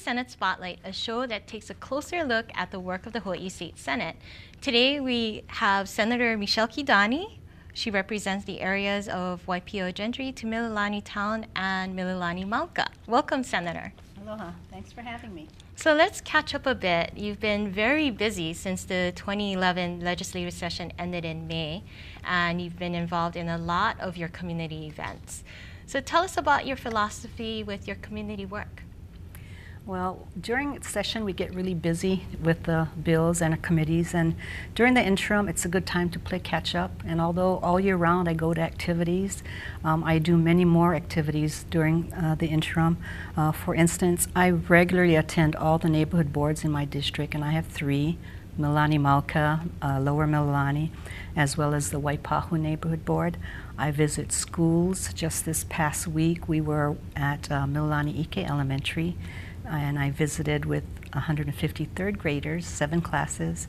Senate Spotlight, a show that takes a closer look at the work of the Hawaii State Senate. Today we have Senator Michelle Kidani. She represents the areas of Waipio Gentry to Mililani Town and Mililani Mauka. Welcome, Senator. Aloha. Thanks for having me. So let's catch up a bit. You've been very busy since the 2011 legislative session ended in May, and you've been involved in a lot of your community events. So tell us about your philosophy with your community work. Well, during session we get really busy with the bills and our committees, and during the interim it's a good time to play catch up. And although all year round I go to activities, I do many more activities during the interim. For instance, I regularly attend all the neighborhood boards in my district, and I have 3. Mililani Mauka, Lower Mililani, as well as the Waipahu Neighborhood Board. I visit schools. Just this past week we were at Mililani Ike Elementary, and I visited with 150 third graders, 7 classes.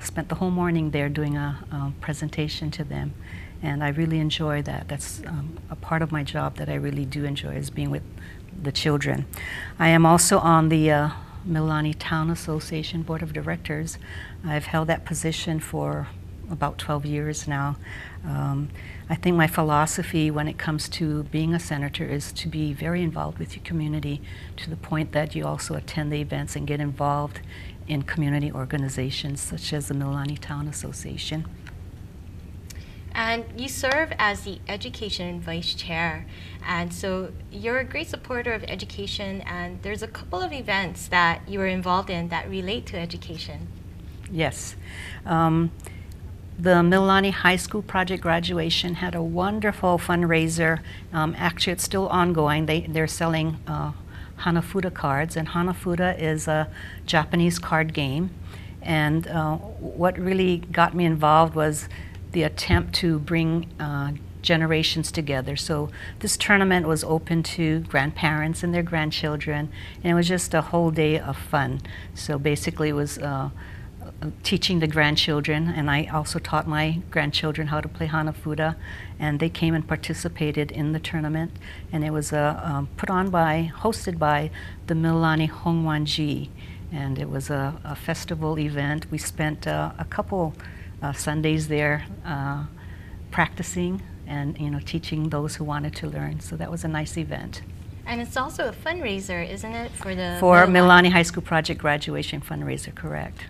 Spent the whole morning there doing a presentation to them, and I really enjoy that. That's a part of my job that I really do enjoy, is being with the children. I am also on the Mililani Town Association Board of Directors. I've held that position for about 12 years now. I think my philosophy when it comes to being a senator is to be very involved with your community, to the point that you also attend the events and get involved in community organizations such as the Mililani Town Association. And you serve as the Education Vice Chair, and so you're a great supporter of education, and there's a couple of events that you were involved in that relate to education. Yes. The Mililani High School project graduation had a wonderful fundraiser. Actually, it's still ongoing. They're selling Hanafuda cards, and Hanafuda is a Japanese card game. And what really got me involved was the attempt to bring generations together. So this tournament was open to grandparents and their grandchildren, and it was just a whole day of fun. So basically it was teaching the grandchildren, and I also taught my grandchildren how to play Hanafuda, and they came and participated in the tournament. And it was hosted by the Mililani Hongwanji, and it was a festival event. We spent a couple Sundays there practicing and teaching those who wanted to learn. So that was a nice event. And it's also a fundraiser, isn't it, for the Mililani High School project graduation fundraiser, correct.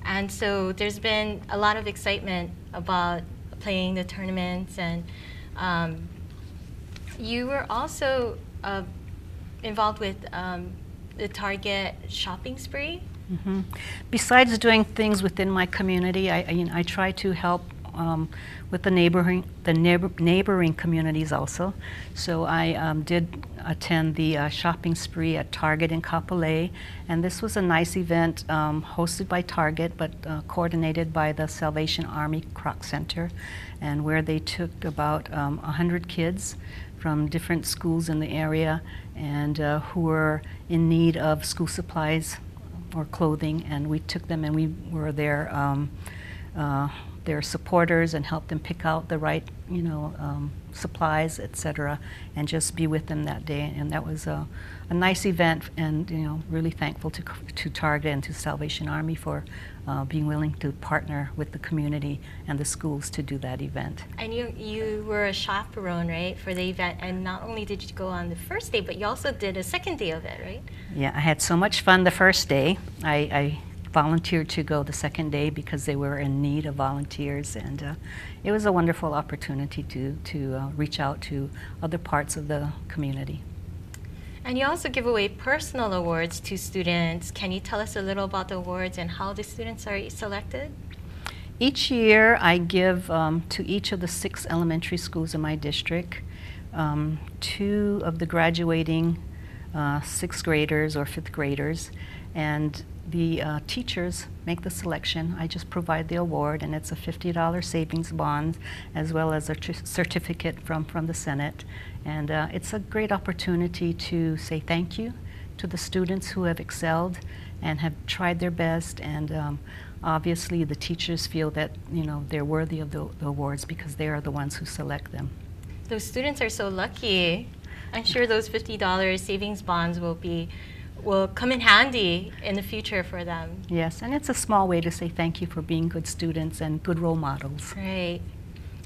And so there's been a lot of excitement about playing the tournaments, and you were also involved with the Target shopping spree. Mm-hmm. Besides doing things within my community, I try to help with the neighboring communities also. So I did attend the shopping spree at Target in Kapolei, and this was a nice event hosted by Target, but coordinated by the Salvation Army Croc Center, and where they took about 100 kids from different schools in the area, and who were in need of school supplies or clothing, and we took them and we were their supporters and helped them pick out the right supplies, etc., and just be with them that day. And that was a nice event, and really thankful to Target and to Salvation Army for being willing to partner with the community and the schools to do that event. And you were a chaperone, right, for the event, and not only did you go on the first day, but you also did a second day of it, right? Yeah, I had so much fun the first day. I volunteered to go the second day because they were in need of volunteers, and it was a wonderful opportunity to reach out to other parts of the community. And you also give away personal awards to students. Can you tell us a little about the awards and how the students are selected? Each year I give to each of the 6 elementary schools in my district 2 of the graduating 6th graders or 5th graders, and the teachers make the selection. I just provide the award, and it's a $50 savings bond as well as a certificate from the Senate. And it's a great opportunity to say thank you to the students who have excelled and have tried their best, and obviously the teachers feel that they're worthy of the awards because they are the ones who select them. Those students are so lucky. I'm sure those $50 savings bonds will be will come in handy in the future for them. Yes, and it's a small way to say thank you for being good students and good role models. Right.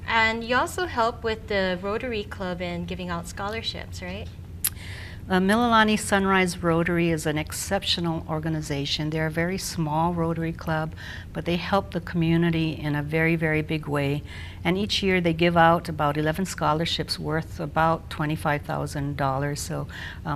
And you also help with the Rotary Club in giving out scholarships, right? Mililani Sunrise Rotary is an exceptional organization. They're a very small Rotary club, but they help the community in a very, very big way. And each year they give out about 11 scholarships worth about $25,000. So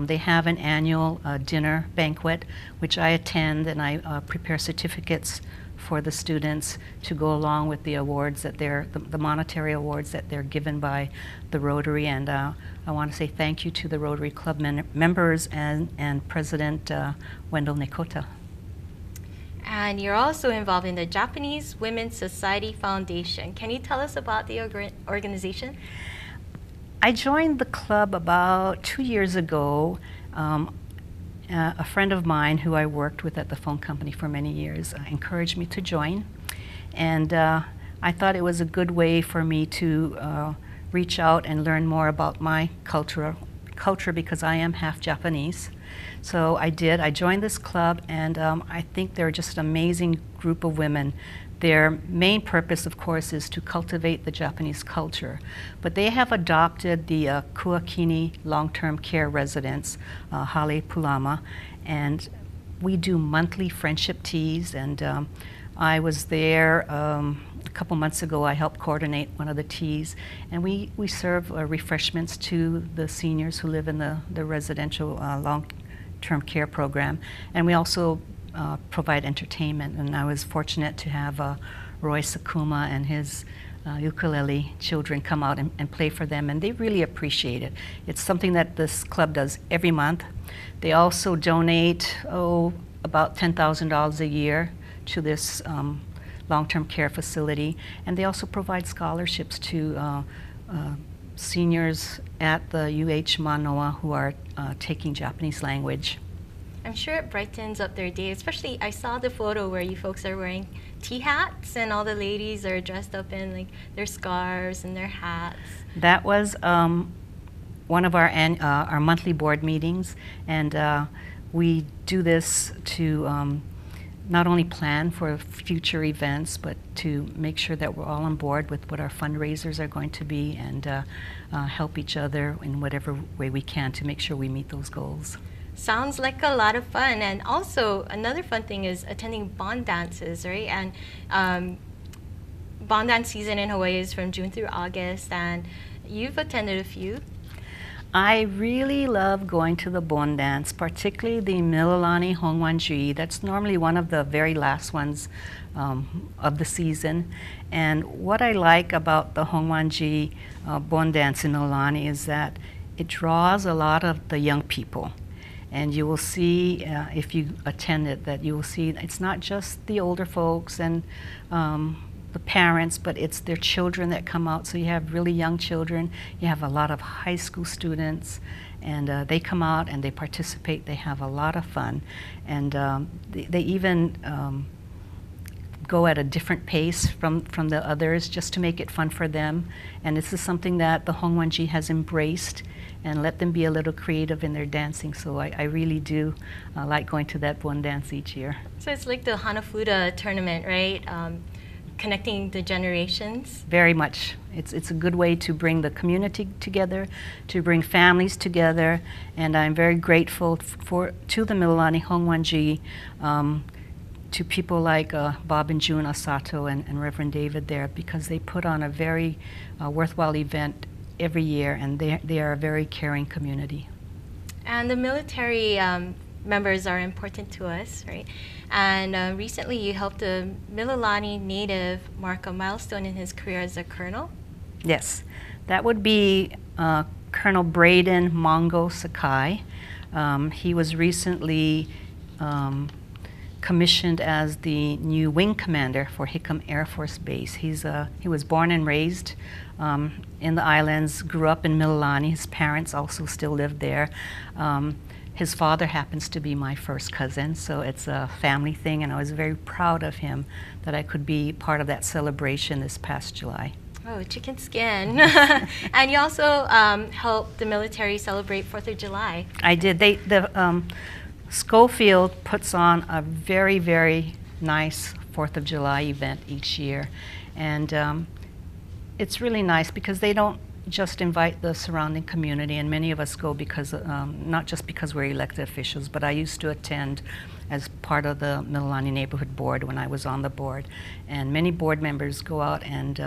they have an annual dinner banquet, which I attend, and I prepare certificates for the students to go along with the awards that the monetary awards that they're given by the Rotary. And I want to say thank you to the Rotary Club members and President Wendell Nikota. And you're also involved in the Japanese Women's Society Foundation. Can you tell us about the organization? I joined the club about 2 years ago. A friend of mine who I worked with at the phone company for many years encouraged me to join, and I thought it was a good way for me to reach out and learn more about my culture because I am half Japanese. So I did. I joined this club, and I think they're just an amazing group of women. Their main purpose, of course, is to cultivate the Japanese culture. But they have adopted the Kuakini long-term care residents, Hale Pulama, and we do monthly friendship teas. And I was there a couple months ago. I helped coordinate one of the teas, and we serve refreshments to the seniors who live in the residential long-term care program. And we also provide entertainment, and I was fortunate to have Roy Sakuma and his ukulele children come out and play for them, and they really appreciate it. It's something that this club does every month. They also donate about $10,000 a year to this long-term care facility, and they also provide scholarships to seniors at the UH Manoa who are taking Japanese language. I'm sure it brightens up their day, especially I saw the photo where you folks are wearing tea hats and all the ladies are dressed up in like their scarves and their hats. That was one of our monthly board meetings, and we do this to not only plan for future events, but to make sure that we're all on board with what our fundraisers are going to be, and help each other in whatever way we can to make sure we meet those goals. Sounds like a lot of fun. And also another fun thing is attending bond dances, right? And bond dance season in Hawaii is from June through August, and you've attended a few. I really love going to the bon dance, particularly the Mililani Hongwanji. That's normally one of the very last ones of the season. And what I like about the Hongwanji bon dance in Mililani is that it draws a lot of the young people. And you will see, if you attend it, that you will see it's not just the older folks and the parents, but it's their children that come out. So you have really young children, you have a lot of high school students, and they come out and they participate. They have a lot of fun, and they even go at a different pace from the others just to make it fun for them. And this is something that the Hongwanji has embraced, and let them be a little creative in their dancing. So I really do like going to that one dance each year. So it's like the Hanafuda tournament, right? Connecting the generations. Very much. It's a good way to bring the community together, to bring families together, and I'm very grateful to the Mililani Hongwanji, to people like Bob and June Asato and Reverend David there, because they put on a very worthwhile event every year, and they are a very caring community. And the military members are important to us, right? And recently you helped a Mililani native mark a milestone in his career as a colonel. Yes, that would be Colonel Braden Mongo Sakai. He was recently commissioned as the new wing commander for Hickam Air Force Base. He was born and raised in the islands, grew up in Mililani. His parents also still live there. His father happens to be my first cousin, so it's a family thing, and I was very proud of him that I could be part of that celebration this past July. Oh, chicken skin. And you also helped the military celebrate 4th of July. I did. Schofield puts on a very, very nice 4th of July event each year. And it's really nice because they don't just invite the surrounding community, and many of us go because, not just because we're elected officials, but I used to attend as part of the Mililani Neighborhood Board when I was on the board. And many board members go out and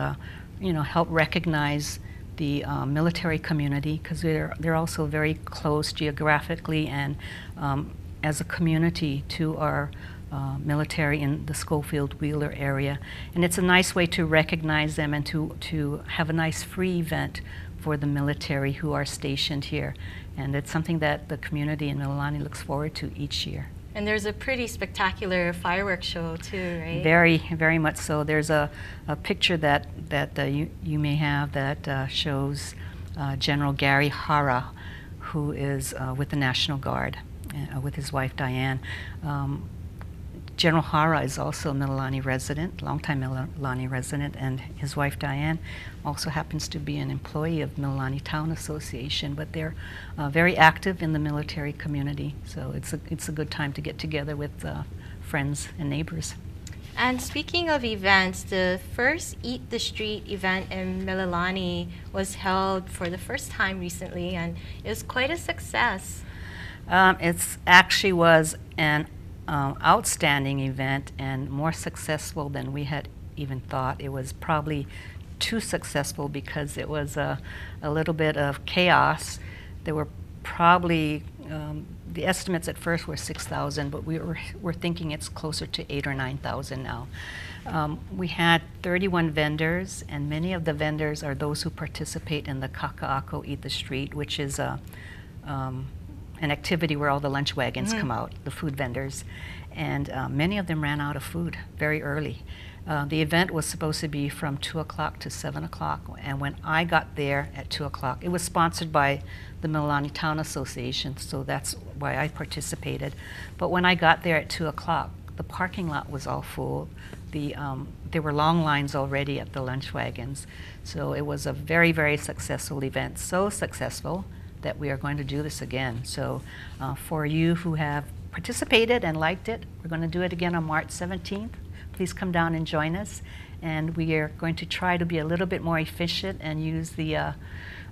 help recognize the military community, because they're also very close geographically and as a community to our military in the Schofield-Wheeler area. And it's a nice way to recognize them and to have a nice free event for the military who are stationed here. And it's something that the community in Mililani looks forward to each year. And there's a pretty spectacular fireworks show too, right? Very, very much so. There's a picture that you may have that shows General Gary Hara, who is with the National Guard, with his wife Diane. General Hara is also a Mililani resident, longtime Mililani resident, and his wife Diane also happens to be an employee of Mililani Town Association, but they're very active in the military community, so it's a good time to get together with friends and neighbors. And speaking of events, the first Eat the Street event in Mililani was held for the first time recently, and it was quite a success. It actually was an outstanding event and more successful than we had even thought. It was probably too successful because it was a little bit of chaos. There were probably, the estimates at first were 6,000, but we're thinking it's closer to 8,000 or 9,000 now. We had 31 vendors, and many of the vendors are those who participate in the Kaka'ako Eat the Street, which is an activity where all the lunch wagons come out, the food vendors, and many of them ran out of food very early. The event was supposed to be from 2 o'clock to 7 o'clock, and when I got there at 2 o'clock, it was sponsored by the Mililani Town Association, so that's why I participated. But when I got there at 2 o'clock, the parking lot was all full. There were long lines already at the lunch wagons, so it was a very, very successful event, so successful that we are going to do this again. So for you who have participated and liked it, we're going to do it again on March 17th. Please come down and join us. And we are going to try to be a little bit more efficient and use the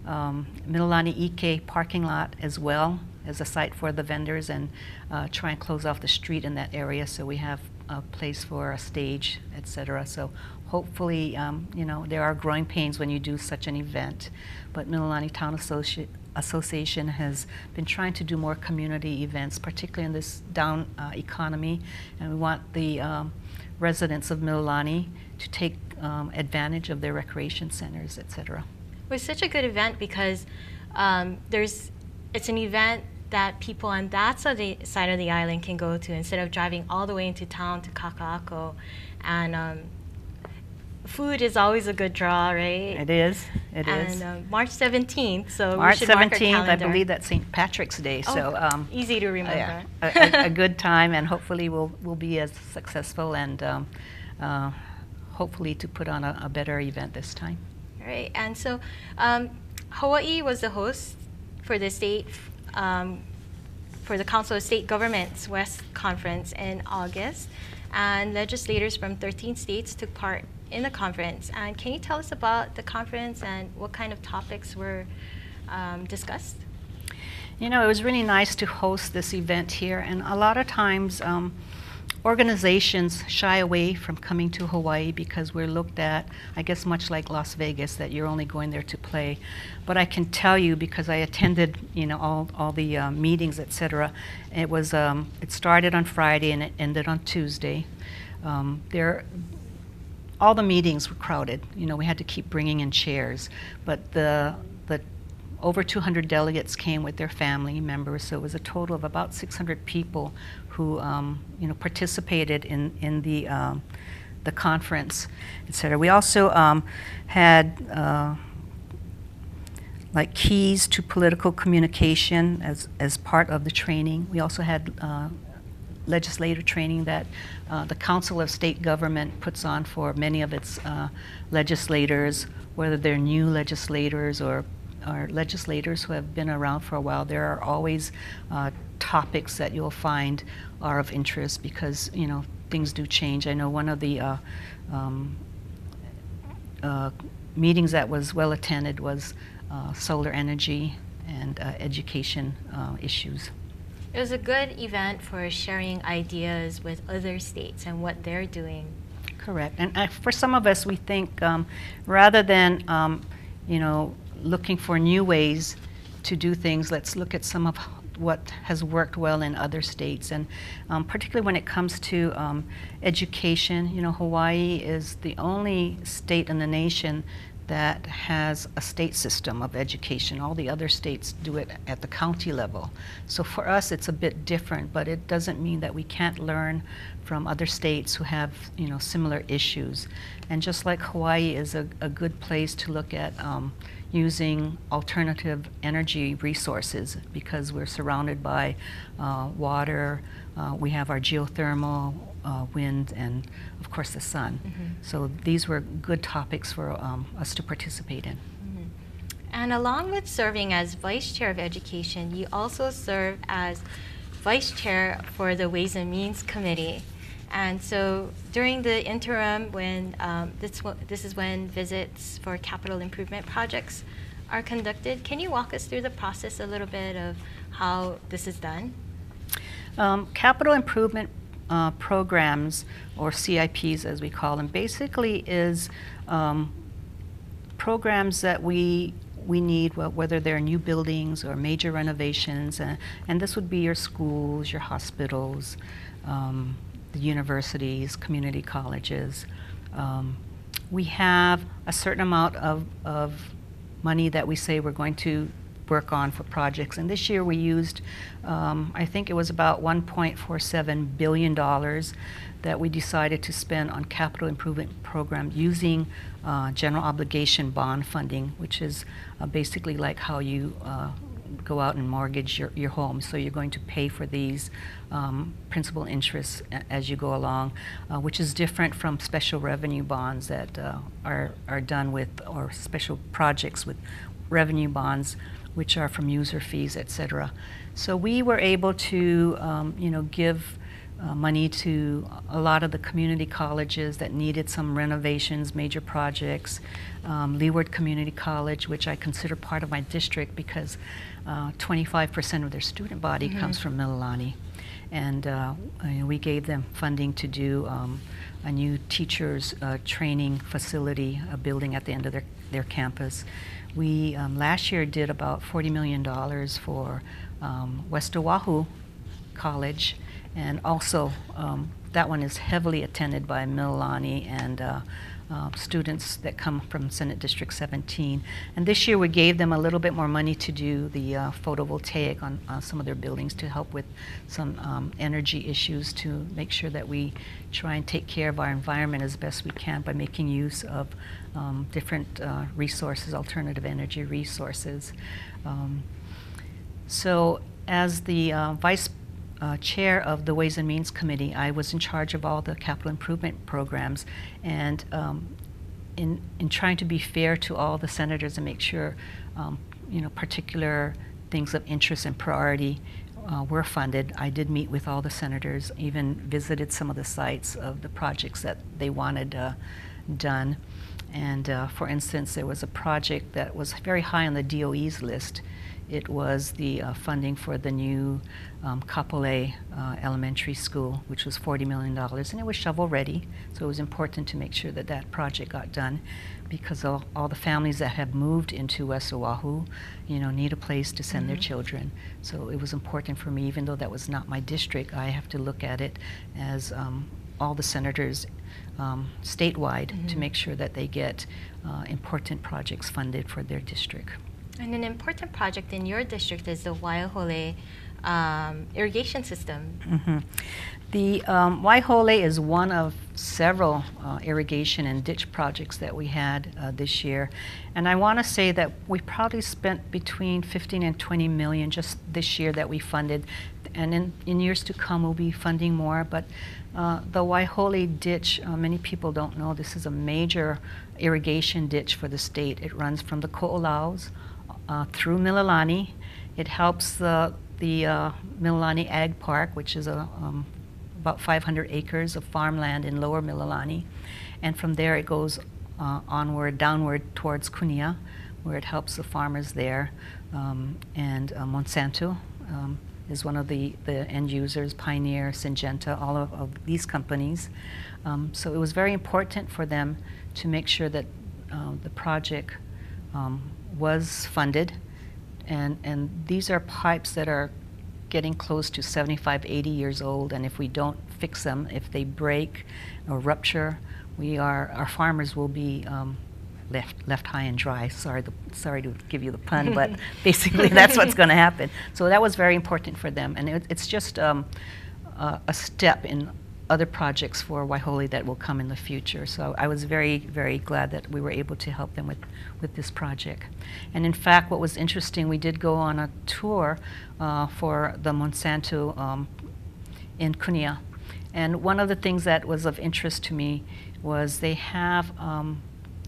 Mililani Ike parking lot as well as a site for the vendors, and try and close off the street in that area so we have a place for a stage, etc. So hopefully, there are growing pains when you do such an event, but Mililani Town Association has been trying to do more community events, particularly in this down economy, and we want the residents of Mililani to take advantage of their recreation centers, etc. It was such a good event because it's an event that people on that side of the island can go to instead of driving all the way into town to Kaka'ako. And food is always a good draw, right? It is. It is. And March 17th, so March we should mark our 17th, I calendar. believe that's St. Patrick's Day. Oh, so easy to remember. Yeah, a good time, and hopefully we'll be as successful and hopefully to put on a better event this time. Right, and so Hawaii was the host for the state, for the Council of State Governments West Conference in August, and legislators from 13 states took part in the conference. And can you tell us about the conference and what kind of topics were discussed? It was really nice to host this event here, and a lot of times organizations shy away from coming to Hawaii because we're looked at, I guess much like Las Vegas, that you're only going there to play. But I can tell you, because I attended all the meetings, etc. It started on Friday and it ended on Tuesday. All the meetings were crowded. We had to keep bringing in chairs, but the over 200 delegates came with their family members, so it was a total of about 600 people who participated in the conference, etc. We also had like keys to political communication as part of the training. We also had legislator training that the Council of State Government puts on for many of its legislators, whether they're new legislators or our legislators who have been around for a while, there are always topics that you'll find are of interest because, you know, things do change. I know one of the meetings that was well attended was solar energy and education issues. It was a good event for sharing ideas with other states and what they're doing. Correct. And for some of us, we think rather than, you know, looking for new ways to do things, let's look at some of what has worked well in other states. And particularly when it comes to education, you know, Hawaii is the only state in the nation that has a state system of education. All the other states do it at the county level. So for us, it's a bit different, but it doesn't mean that we can't learn from other states who have, you know, similar issues. And just like Hawaii is a good place to look at using alternative energy resources because we're surrounded by water, we have our geothermal, wind, and of course the sun. Mm-hmm. So these were good topics for us to participate in. Mm-hmm. And along with serving as Vice Chair of Education, you also serve as Vice Chair for the Ways and Means Committee. And so during the interim, when this is when visits for capital improvement projects are conducted, can you walk us through the process a little bit of how this is done? Capital improvement programs, or CIPs as we call them, basically is programs that we need, whether they're new buildings or major renovations, and this would be your schools, your hospitals, the universities, community colleges. We have a certain amount of money that we say we're going to work on for projects, and this year we used, I think it was about $1.47 billion that we decided to spend on capital improvement program using general obligation bond funding, which is basically like how you go out and mortgage your home. So you're going to pay for these principal interests as you go along, which is different from special revenue bonds that are done with, or special projects with revenue bonds, which are from user fees, etc. So we were able to, you know, give money to a lot of the community colleges that needed some renovations, major projects. Leeward Community College, which I consider part of my district because 25% of their student body comes from Mililani. And we gave them funding to do a new teachers training facility, a building at the end of their campus. We last year did about $40 million for West Oahu College, and also that one is heavily attended by Mililani and students that come from Senate District 17. And this year we gave them a little bit more money to do the photovoltaic on some of their buildings to help with some energy issues, to make sure that we try and take care of our environment as best we can by making use of different resources, alternative energy resources. So as the Vice Chair of the Ways and Means Committee, I was in charge of all the capital improvement programs, and in trying to be fair to all the senators and make sure you know, particular things of interest and priority were funded, I did meet with all the senators, even visited some of the sites of the projects that they wanted done. And for instance, there was a project that was very high on the DOE's list. It was the funding for the new Kapolei Elementary School, which was $40 million, and it was shovel ready. So it was important to make sure that that project got done, because all the families that have moved into West Oahu, you know, need a place to send their children. So it was important for me, even though that was not my district, I have to look at it as all the senators statewide to make sure that they get important projects funded for their district. And an important project in your district is the Waiahole irrigation system. The Waiahole is one of several irrigation and ditch projects that we had this year. And I want to say that we probably spent between 15 and 20 million just this year that we funded. And in years to come, we'll be funding more. But the Waiahole ditch, many people don't know, this is a major irrigation ditch for the state. It runs from the Ko'olaus through Mililani. It helps the Mililani Ag Park, which is about 500 acres of farmland in Lower Mililani. And from there it goes downward towards Cunha, where it helps the farmers there. And Monsanto is one of the end users, Pioneer, Syngenta, all of these companies. So it was very important for them to make sure that the project was funded. And these are pipes that are getting close to 75, 80 years old, and if we don't fix them, if they break or rupture, our farmers will be left high and dry. Sorry to give you the pun, but basically that's what's going to happen. So that was very important for them, and it's just a step in other projects for Waihole that will come in the future. So I was very, very glad that we were able to help them with this project. And in fact, what was interesting, we did go on a tour for the Monsanto in Cunha. And one of the things that was of interest to me was they have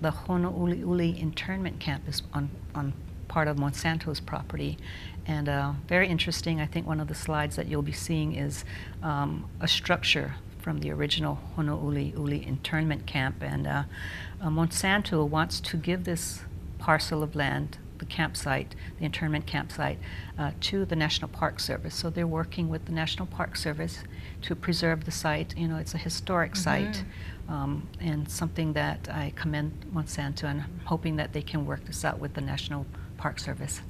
the Honouliuli internment campus on part of Monsanto's property. And very interesting, I think one of the slides that you'll be seeing is a structure from the original Honouliuli internment camp. And Monsanto wants to give this parcel of land, the campsite, the internment campsite, to the National Park Service. So they're working with the National Park Service to preserve the site. You know, it's a historic site, and something that I commend Monsanto, and I'm hoping that they can work this out with the National Park Service.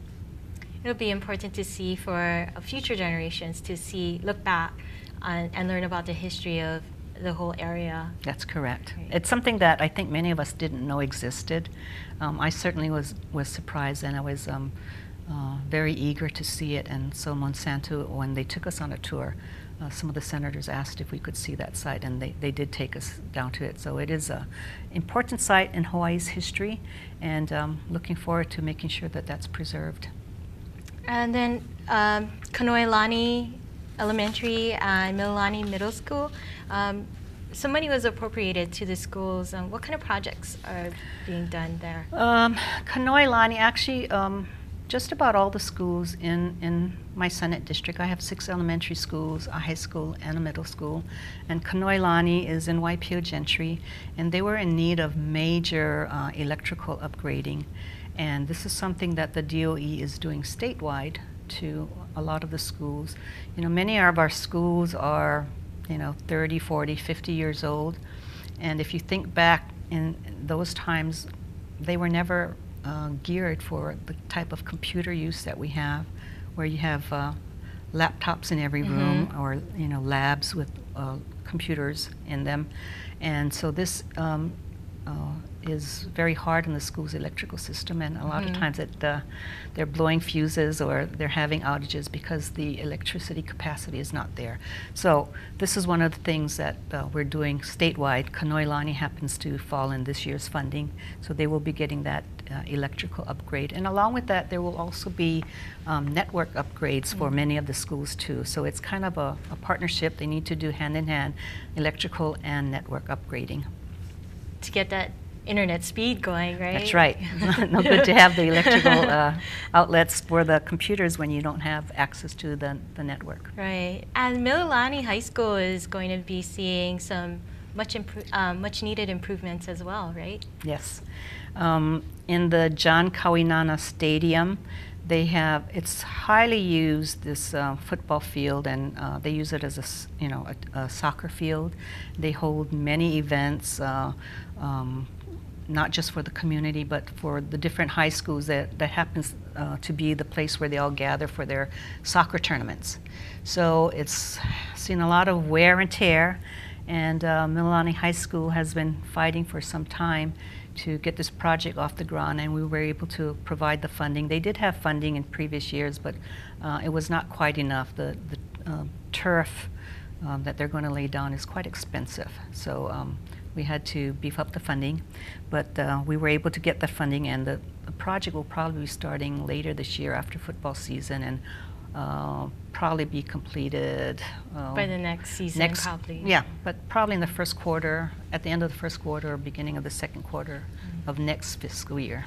It'll be important to see for future generations to look back and learn about the history of the whole area. That's correct. Right. It's something that I think many of us didn't know existed. I certainly was surprised, and I was very eager to see it. And so Monsanto, when they took us on a tour, some of the senators asked if we could see that site, and they did take us down to it. So it is an important site in Hawaii's history, and looking forward to making sure that that's preserved. And then Kanoilani Elementary and Mililani Middle School, some money was appropriated to the schools. What kind of projects are being done there? Kanoilani, actually, just about all the schools in my Senate district. I have 6 elementary schools, a high school, and a middle school. And Kanoilani is in Waipio Gentry, and they were in need of major electrical upgrading. And this is something that the DOE is doing statewide to a lot of the schools. You know, many of our schools are, 30, 40, 50 years old. And if you think back in those times, they were never geared for the type of computer use that we have, where you have laptops in every room, or labs with computers in them. And so this is very hard on the school's electrical system, and a lot of times they're blowing fuses or they're having outages because the electricity capacity is not there. So this is one of the things that we're doing statewide. Kanoilani happens to fall in this year's funding, so they will be getting that electrical upgrade. And along with that, there will also be network upgrades for many of the schools too. So it's kind of a partnership. They need to do hand in hand, electrical and network upgrading. To get that internet speed going, right? That's right. No good to have the electrical outlets for the computers when you don't have access to the network. Right. And Mililani High School is going to be seeing some much needed improvements as well, right? Yes. In the John Kawinana Stadium, it's highly used, this football field, and they use it as a soccer field. They hold many events, not just for the community, but for the different high schools that happens to be the place where they all gather for their soccer tournaments. So it's seen a lot of wear and tear, and Mililani High School has been fighting for some time to get this project off the ground, and we were able to provide the funding. They did have funding in previous years, but it was not quite enough. The turf that they're going to lay down is quite expensive. So we had to beef up the funding, but we were able to get the funding, and the project will probably be starting later this year after football season, and probably be completed by the next season, probably. Yeah, but probably in the first quarter, at the end of the first quarter or beginning of the second quarter of next fiscal year.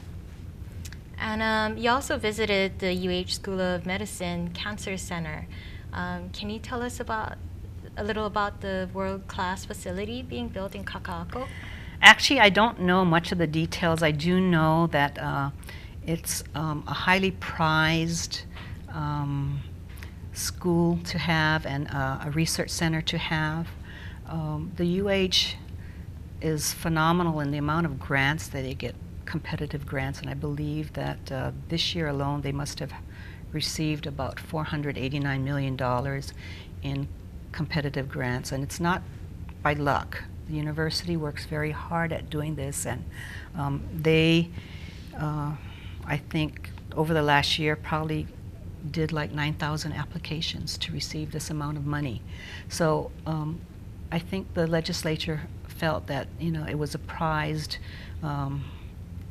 And you also visited the UH School of Medicine Cancer Center. Can you tell us a little about the world-class facility being built in Kaka'ako? Actually, I don't know much of the details. I do know that it's a highly prized school to have and a research center to have. The UH is phenomenal in the amount of grants that they get, competitive grants, and I believe that this year alone they must have received about $489 million in competitive grants, and it's not by luck. The university works very hard at doing this, and they, I think, over the last year probably did like 9,000 applications to receive this amount of money. So I think the legislature felt that it was a prized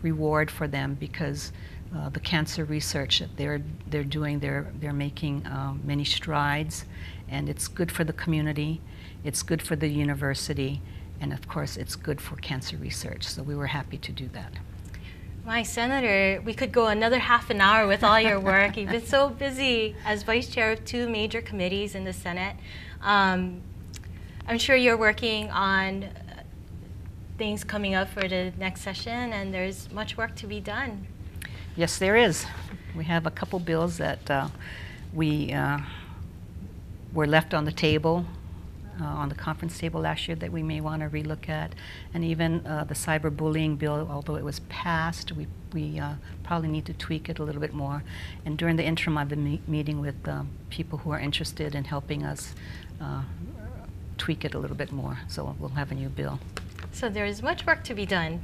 reward for them because the cancer research that they're doing, they're making many strides, and it's good for the community, it's good for the university, and of course it's good for cancer research. So we were happy to do that. My Senator, we could go another half an hour with all your work. You've been so busy as vice chair of 2 major committees in the Senate. I'm sure you're working on things coming up for the next session, and there's much work to be done. Yes, there is. We have a couple bills that we were left on the table, on the conference table last year, that we may want to relook at. And even the cyberbullying bill, although it was passed, we probably need to tweak it a little bit more. And during the interim, I've been meeting with people who are interested in helping us tweak it a little bit more. So we'll have a new bill. So there is much work to be done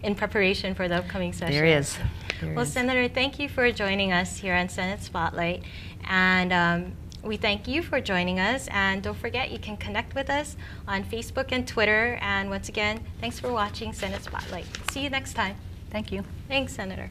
in preparation for the upcoming session. There is. Well, Senator, thank you for joining us here on Senate Spotlight. And we thank you for joining us. And don't forget, you can connect with us on Facebook and Twitter. And once again, thanks for watching Senate Spotlight. See you next time. Thank you. Thanks, Senator.